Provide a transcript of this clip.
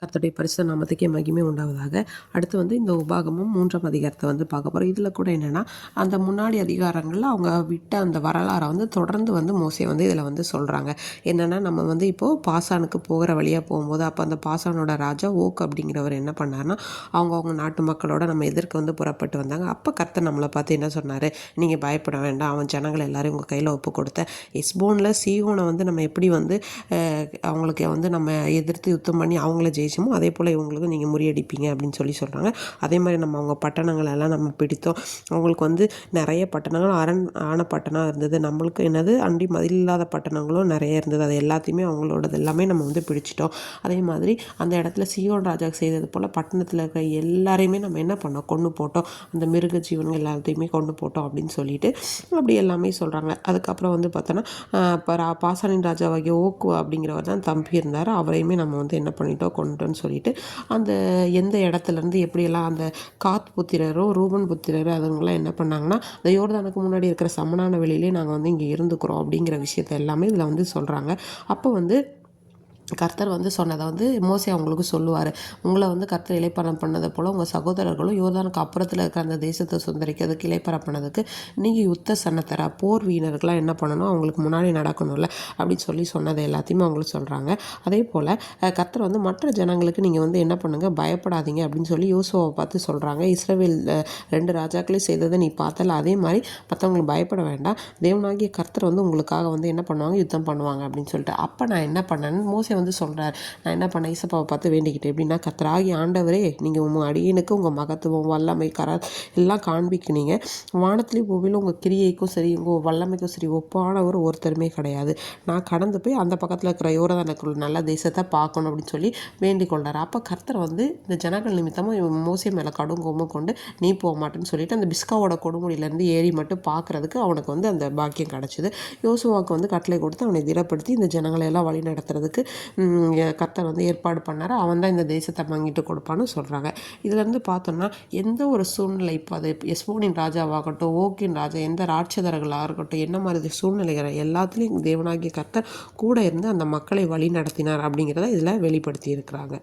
கர்த்தருடைய பரிசுத்த நாமத்துக்கே மகிமை உண்டாவதாக. அடுத்து இந்த உபாகமம் 3ஆம் அதிகாரத்தை பார்க்க போகிறோம். இதில் கூட என்னென்னா, அந்த முன்னாடி அதிகாரங்களில் அவங்க விட்ட அந்த வரலாறை தொடர்ந்து மோசே இதில் சொல்கிறாங்க. என்னென்னா, நம்ம இப்போது பாசானுக்கு போகிற வழியாக போகும்போது, அப்போ அந்த பாசானோட ராஜா ஓக் அப்படிங்கிறவர் என்ன பண்ணார்னா, அவங்க நாட்டு மக்களோட நம்ம எதிர்க்க புறப்பட்டு வந்தாங்க. அப்போ கர்த்தர் நம்மளை பார்த்து என்ன சொன்னார், நீங்கள் பயப்பட வேண்டாம், அவன் ஜனங்களை எல்லாரையும் உங்கள் கையில் ஒப்பு கொடுத்த எஸ்போனில் சீகோனை நம்ம எப்படி அவங்களுக்கு நம்ம எதிர்த்து யுத்தம் பண்ணி அவங்கள ஜெயிச்சோமோ அதே போல் இவங்களுக்கும் நீங்கள் முறியடிப்பீங்க அப்படின்னு சொல்கிறாங்க. அதே மாதிரி நம்ம அவங்க பட்டணங்களெல்லாம் நம்ம பிடித்தோம். அவங்களுக்கு நிறைய பட்டணங்கள் ஆன பட்டணம் இருந்தது. நம்மளுக்கு என்னது அண்டி மதில் இல்லாத பட்டணங்களும் நிறைய இருந்தது. அது எல்லாத்தையுமே அவங்களோடது எல்லாமே நம்ம பிடிச்சிட்டோம். அதே மாதிரி அந்த இடத்துல சீயோன் ராஜா செய்தது போல் பட்டணத்தில் இருக்கிற எல்லாரையுமே நம்ம என்ன பண்ணோம், கொண்டு போட்டோம். அந்த மிருக ஜீவன்கள் எல்லாத்தையுமே கொண்டு போட்டோம் அப்படின்னு சொல்லிட்டு அப்படி எல்லாமே சொல்கிறாங்க. அதுக்கப்புறம் பார்த்தோன்னா இப்போ பாசானின் ராஜாவாகிய ஓக்கு அப்படிங்கிறவர் தான் தம்பி இருந்தார். அவரையுமே நம்ம என்ன பண்ணிட்டோம், கொண்டுட்டோன்னு சொல்லிட்டு அந்த எந்த இடத்துலேருந்து எப்படியெல்லாம் அந்த காத் புத்திரரோ ரூபன் புத்திரரோ அதுங்களாம் என்ன பண்ணாங்கன்னா, அந்த யோர்தானுக்கு முன்னாடி இருக்கிற சமனான வெளியிலே நாங்கள் இங்கே இருந்துக்கிறோம் அப்படிங்கிற விஷயத்த எல்லாமே இதில் சொல்கிறாங்க. அப்போ கர்த்தர் சொன்னதை மோசே அவங்களுக்கு சொல்லுவார். உங்களை கர்த்தர் இளைப்பாறம் பண்ணதை போல் உங்கள் சகோதரர்களும் யோர்தானுக்கு அப்புறத்தில் இருக்கிற அந்த தேசத்தை சுந்தரிக்கிறதுக்கு இளைப்பாறம் பண்ணதுக்கு நீங்கள் யுத்த சன்னத்தரா போர் வீரர்களாக என்ன பண்ணணும், அவங்களுக்கு முன்னாடி நடக்கணும்ல அப்படின்னு சொன்னதை எல்லாத்தையுமே அவங்களுக்கு சொல்கிறாங்க. அதே போல் கர்த்தர் மற்ற ஜனங்களுக்கு நீங்கள் என்ன பண்ணுங்கள், பயப்படாதீங்க அப்படின்னு சொல்லி யோசுவாவை பார்த்து சொல்கிறாங்க. இஸ்ரவேல் 2 ராஜாக்களையும் செய்ததை நீ பார்த்தல, அதே மாதிரி மற்றவங்களுக்கு பயப்பட வேண்டாம், தேவனாகிய கர்த்தர் உங்களுக்காக என்ன பண்ணுவாங்க, யுத்தம் பண்ணுவாங்க அப்படின்னு சொல்லிட்டு. அப்போ நான் என்ன பண்ணேன்னு மோசே சொல்கிறார். நான் என்ன பண்ணேன், ஈசப்பாவை பார்த்து வேண்டிக்கிட்டேன். எப்படின்னா, கர்த்தராகி ஆண்டவரே, நீங்கள் உங்கள் அடியனுக்கு உங்கள் மகத்துவம் வல்லமை எல்லாம் காண்பிக்கினீங்க. வானத்திலையும் பூமியிலும் உங்கள் கிரியைக்கும் சரி உங்கள் வல்லமைக்கும் சரி ஒப்பானவர் ஒருத்தருமே கிடையாது. நான் கடந்து போய் அந்த பக்கத்தில் இருக்கிற யோர்தானுக்குள்ள நல்ல தேசத்தை பார்க்கணும் அப்படின்னு சொல்லி வேண்டிக் கொண்டார். அப்போ கர்த்தர் இந்த ஜனங்கள் நிமித்தமாக மோசே மேலே கடும் கோபம் கொண்டு நீ போக மாட்டேன்னு சொல்லிட்டு அந்த பிஸ்காவோட கொடுமுடியிலேருந்து ஏறி மட்டும் பார்க்குறதுக்கு அவனுக்கு அந்த பாக்கியம் கிடச்சிது. யோசுவாவுக்கு கட்டளை கொடுத்து அவனை திடப்படுத்தி இந்த ஜனங்களை எல்லாம் வழி நடத்துறதுக்கு கர்த்தர் ஏற்பாடு பண்ணார். அவன் தான் இந்த தேசத்தை பங்கிட்டு கொடுப்பான்னு சொல்கிறாங்க. இதுலேருந்து பார்த்தோம்னா எந்த ஒரு சூழ்நிலை, இப்போ அது எஸ்போனின் ராஜாவாகட்டும், ஓக்கின் ராஜா, எந்த ராட்சதர்களாக இருக்கட்டும், என்ன மாதிரி சூழ்நிலைகள் எல்லாத்துலேயும் தேவனாகிய கர்த்தர் கூட இருந்து அந்த மக்களை வழி நடத்தினார் அப்படிங்கிறத இதில் வெளிப்படுத்தி இருக்கிறாங்க.